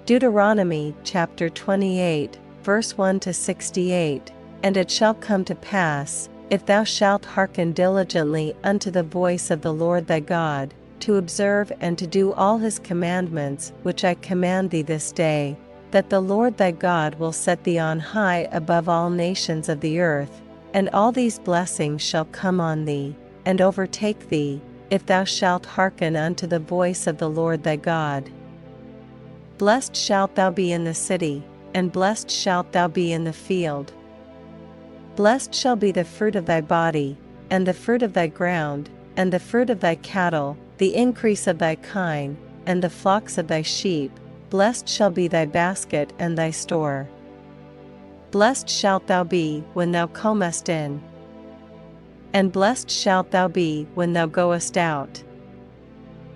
Deuteronomy chapter 28, verse 1-68. And it shall come to pass, if thou shalt hearken diligently unto the voice of the Lord thy God, to observe and to do all his commandments which I command thee this day, that the Lord thy God will set thee on high above all nations of the earth, and all these blessings shall come on thee, and overtake thee, if thou shalt hearken unto the voice of the Lord thy God. Blessed shalt thou be in the city, and blessed shalt thou be in the field. Blessed shall be the fruit of thy body, and the fruit of thy ground, and the fruit of thy cattle, the increase of thy kine, and the flocks of thy sheep. Blessed shall be thy basket and thy store. Blessed shalt thou be when thou comest in, and blessed shalt thou be when thou goest out.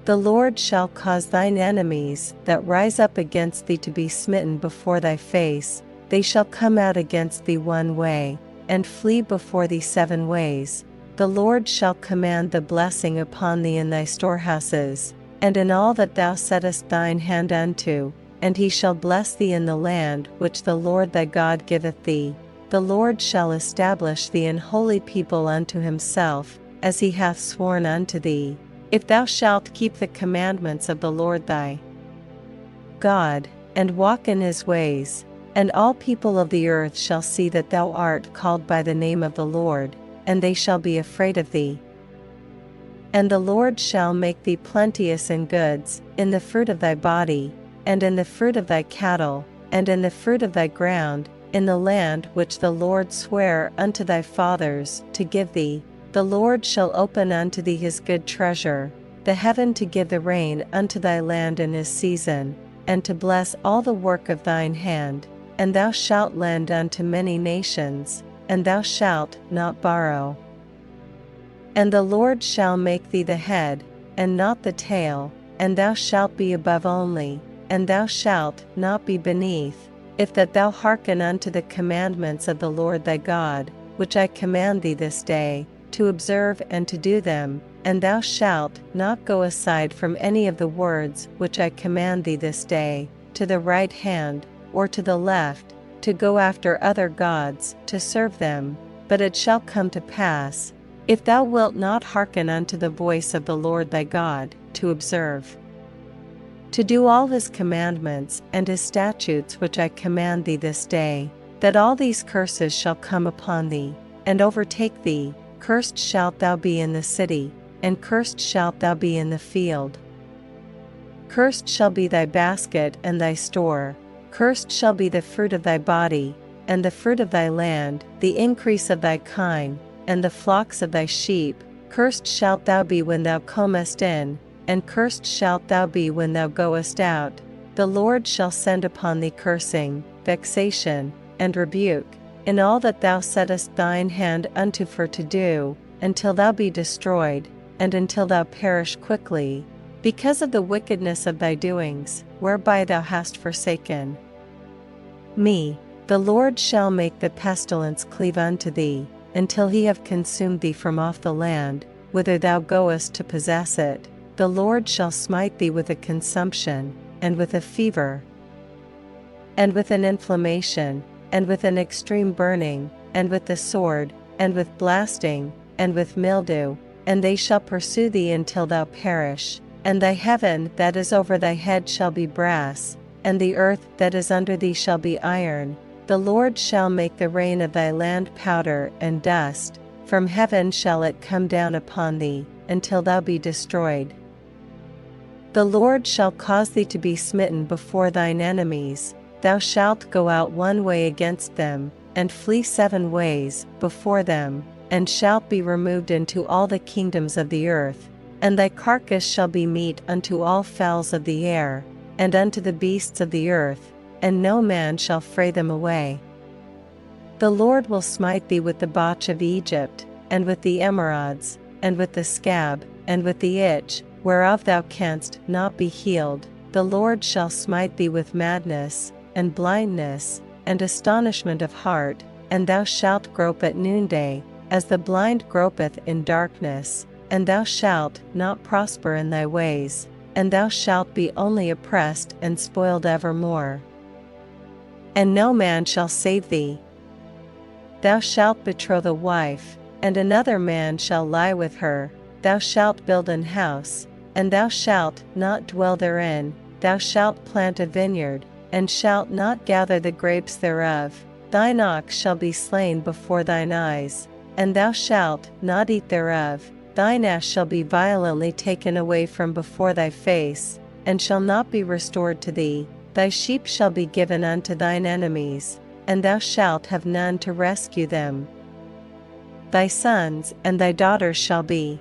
The Lord shall cause thine enemies that rise up against thee to be smitten before thy face. They shall come out against thee one way, and flee before thee 7 ways. The Lord shall command the blessing upon thee in thy storehouses, and in all that thou settest thine hand unto, and he shall bless thee in the land which the Lord thy God giveth thee. The Lord shall establish thee an holy people unto himself, as he hath sworn unto thee, if thou shalt keep the commandments of the Lord thy God, and walk in his ways. And all people of the earth shall see that thou art called by the name of the Lord, and they shall be afraid of thee. And the Lord shall make thee plenteous in goods, in the fruit of thy body, and in the fruit of thy cattle, and in the fruit of thy ground, in the land which the Lord sware unto thy fathers to give thee. The Lord shall open unto thee his good treasure, the heaven to give the rain unto thy land in his season, and to bless all the work of thine hand. And thou shalt lend unto many nations, and thou shalt not borrow. And the Lord shall make thee the head, and not the tail, and thou shalt be above only, and thou shalt not be beneath, if that thou hearken unto the commandments of the Lord thy God, which I command thee this day, to observe and to do them. And thou shalt not go aside from any of the words which I command thee this day, to the right hand, or to the left, to go after other gods, to serve them. But it shall come to pass, if thou wilt not hearken unto the voice of the Lord thy God, to observe, to do all his commandments and his statutes which I command thee this day, that all these curses shall come upon thee, and overtake thee. Cursed shalt thou be in the city, and cursed shalt thou be in the field. Cursed shall be thy basket and thy store. Cursed shall be the fruit of thy body, and the fruit of thy land, the increase of thy kine, and the flocks of thy sheep. Cursed shalt thou be when thou comest in, and cursed shalt thou be when thou goest out. The Lord shall send upon thee cursing, vexation, and rebuke, in all that thou settest thine hand unto for to do, until thou be destroyed, and until thou perish quickly, because of the wickedness of thy doings, whereby thou hast forsaken me. The Lord shall make the pestilence cleave unto thee, until he have consumed thee from off the land, whither thou goest to possess it. The Lord shall smite thee with a consumption, and with a fever, and with an inflammation, and with an extreme burning, and with the sword, and with blasting, and with mildew, and they shall pursue thee until thou perish. And thy heaven that is over thy head shall be brass, and the earth that is under thee shall be iron. The Lord shall make the rain of thy land powder and dust, from heaven shall it come down upon thee, until thou be destroyed. The Lord shall cause thee to be smitten before thine enemies. Thou shalt go out one way against them, and flee 7 ways before them, and shalt be removed into all the kingdoms of the earth. And thy carcass shall be meat unto all fowls of the air, and unto the beasts of the earth, and no man shall fray them away. The Lord will smite thee with the botch of Egypt, and with the emerods, and with the scab, and with the itch, whereof thou canst not be healed. The Lord shall smite thee with madness, and blindness, and astonishment of heart, and thou shalt grope at noonday, as the blind gropeth in darkness, and thou shalt not prosper in thy ways, and thou shalt be only oppressed and spoiled evermore. And no man shall save thee. Thou shalt betroth a wife, and another man shall lie with her. Thou shalt build an house, and thou shalt not dwell therein. Thou shalt plant a vineyard, and shalt not gather the grapes thereof. Thine ox shall be slain before thine eyes, and thou shalt not eat thereof. Thine ass shall be violently taken away from before thy face, and shall not be restored to thee. Thy sheep shall be given unto thine enemies, and thou shalt have none to rescue them. Thy sons and thy daughters shall be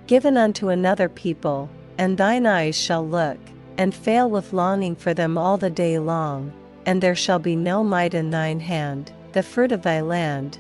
given unto another people, and thine eyes shall look, and fail with longing for them all the day long, and there shall be no might in thine hand, the fruit of thy land.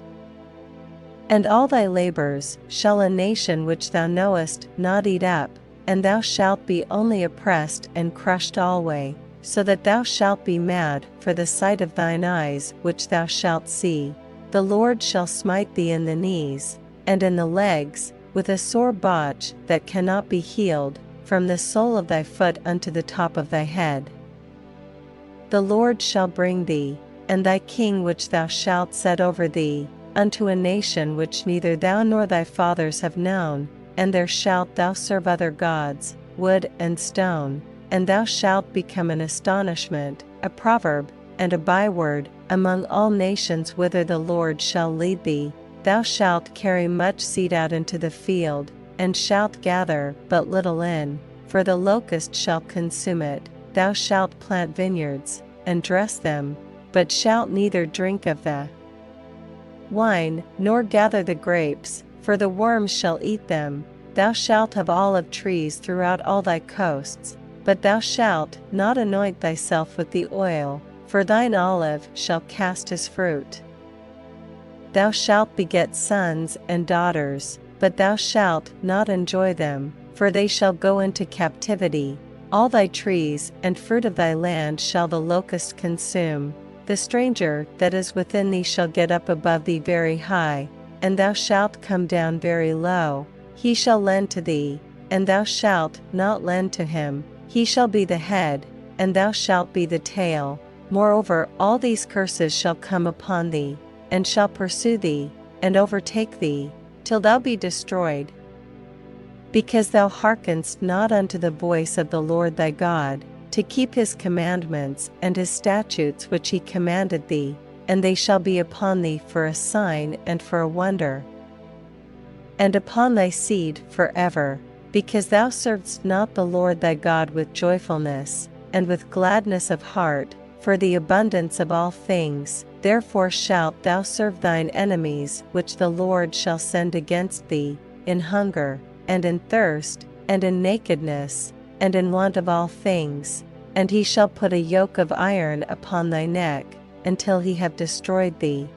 And all thy labors shall a nation which thou knowest not eat up, and thou shalt be only oppressed and crushed alway, so that thou shalt be mad for the sight of thine eyes which thou shalt see. The Lord shall smite thee in the knees, and in the legs, with a sore botch that cannot be healed, from the sole of thy foot unto the top of thy head. The Lord shall bring thee, and thy king which thou shalt set over thee, unto a nation which neither thou nor thy fathers have known, and there shalt thou serve other gods, wood and stone, and thou shalt become an astonishment, a proverb, and a byword, among all nations whither the Lord shall lead thee. Thou shalt carry much seed out into the field, and shalt gather but little in, for the locust shall consume it. Thou shalt plant vineyards, and dress them, but shalt neither drink of the wine, nor gather the grapes, for the worms shall eat them. Thou shalt have olive trees throughout all thy coasts, but thou shalt not anoint thyself with the oil, for thine olive shall cast his fruit. Thou shalt beget sons and daughters, but thou shalt not enjoy them, for they shall go into captivity. All thy trees and fruit of thy land shall the locust consume. The stranger that is within thee shall get up above thee very high, and thou shalt come down very low. He shall lend to thee, and thou shalt not lend to him. He shall be the head, and thou shalt be the tail. Moreover, all these curses shall come upon thee, and shall pursue thee, and overtake thee, till thou be destroyed. Because thou hearkenest not unto the voice of the Lord thy God, to keep his commandments and his statutes which he commanded thee, and they shall be upon thee for a sign and for a wonder, and upon thy seed forever, because thou servedst not the Lord thy God with joyfulness, and with gladness of heart, for the abundance of all things. Therefore shalt thou serve thine enemies which the Lord shall send against thee, in hunger, and in thirst, and in nakedness, and in want of all things. And he shall put a yoke of iron upon thy neck, until he have destroyed thee.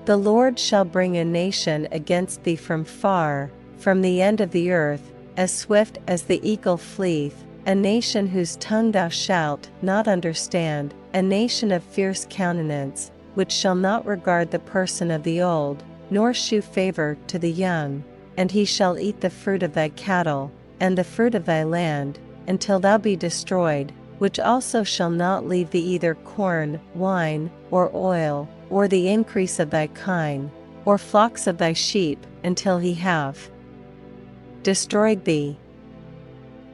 The Lord shall bring a nation against thee from far, from the end of the earth, as swift as the eagle fleeth, a nation whose tongue thou shalt not understand, a nation of fierce countenance, which shall not regard the person of the old, nor shew favor to the young. And he shall eat the fruit of thy cattle, and the fruit of thy land, until thou be destroyed, which also shall not leave thee either corn, wine, or oil, or the increase of thy kine, or flocks of thy sheep, until he have destroyed thee.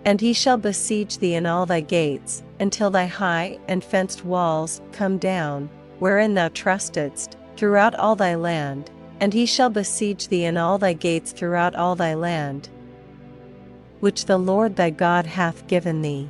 And he shall besiege thee in all thy gates, until thy high and fenced walls come down, wherein thou trustedst, throughout all thy land. And he shall besiege thee in all thy gates throughout all thy land, which the Lord thy God hath given thee.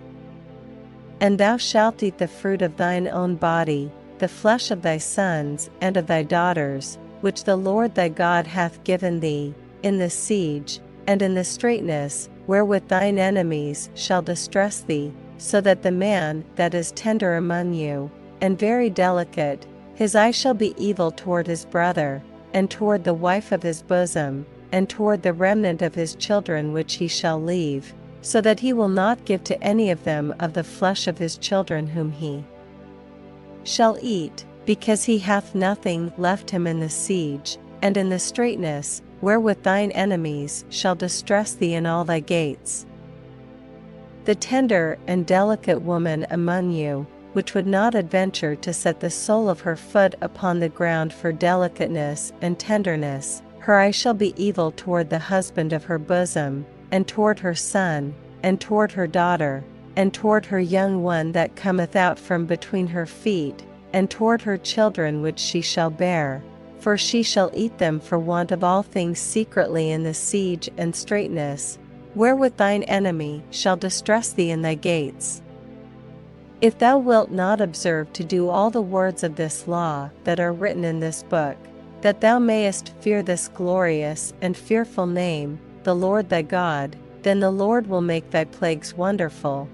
And thou shalt eat the fruit of thine own body, the flesh of thy sons and of thy daughters, which the Lord thy God hath given thee, in the siege, and in the straitness, wherewith thine enemies shall distress thee, so that the man that is tender among you, and very delicate, his eye shall be evil toward his brother, and toward the wife of his bosom, and toward the remnant of his children which he shall leave, so that he will not give to any of them of the flesh of his children whom he shall eat, because he hath nothing left him in the siege, and in the straitness, wherewith thine enemies shall distress thee in all thy gates. The tender and delicate woman among you, which would not adventure to set the sole of her foot upon the ground for delicateness and tenderness, her eye shall be evil toward the husband of her bosom, and toward her son, and toward her daughter, and toward her young one that cometh out from between her feet, and toward her children which she shall bear. For she shall eat them for want of all things secretly in the siege and straitness, wherewith thine enemy shall distress thee in thy gates. If thou wilt not observe to do all the words of this law that are written in this book, that thou mayest fear this glorious and fearful name, the Lord thy God, then the Lord will make thy plagues wonderful,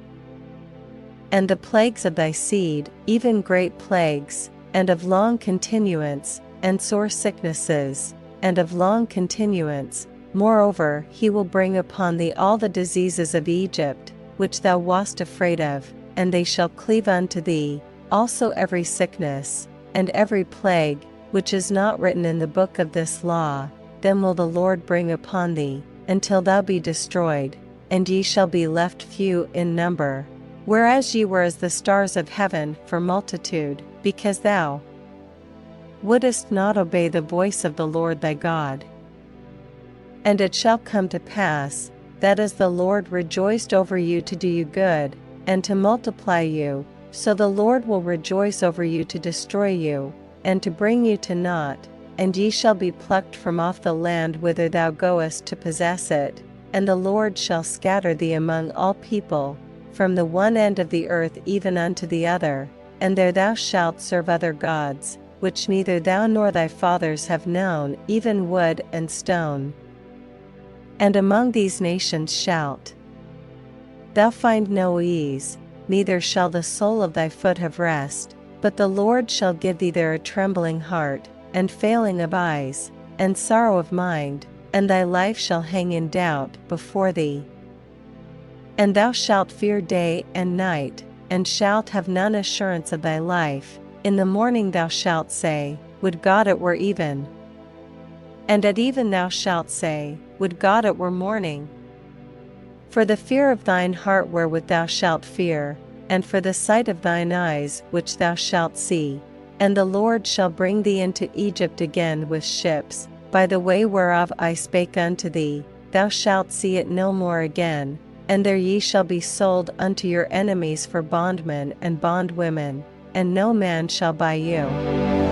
and the plagues of thy seed, even great plagues, and of long continuance, and sore sicknesses, and of long continuance. Moreover, he will bring upon thee all the diseases of Egypt, which thou wast afraid of, and they shall cleave unto thee, also every sickness, and every plague, which is not written in the book of this law, then will the Lord bring upon thee, until thou be destroyed, and ye shall be left few in number, whereas ye were as the stars of heaven for multitude, because thou wouldest not obey the voice of the Lord thy God. And it shall come to pass, that as the Lord rejoiced over you to do you good, and to multiply you, so the Lord will rejoice over you to destroy you, and to bring you to naught, and ye shall be plucked from off the land whither thou goest to possess it, and the Lord shall scatter thee among all people, from the one end of the earth even unto the other, and there thou shalt serve other gods, which neither thou nor thy fathers have known, even wood and stone. And among these nations shalt thou find no ease, neither shall the sole of thy foot have rest, but the Lord shall give thee there a trembling heart, and failing of eyes, and sorrow of mind, and thy life shall hang in doubt before thee. And thou shalt fear day and night, and shalt have none assurance of thy life. In the morning thou shalt say, Would God it were even! And at even thou shalt say, Would God it were morning! For the fear of thine heart wherewith thou shalt fear, and for the sight of thine eyes which thou shalt see. And the Lord shall bring thee into Egypt again with ships, by the way whereof I spake unto thee, thou shalt see it no more again, and there ye shall be sold unto your enemies for bondmen and bondwomen, and no man shall buy you.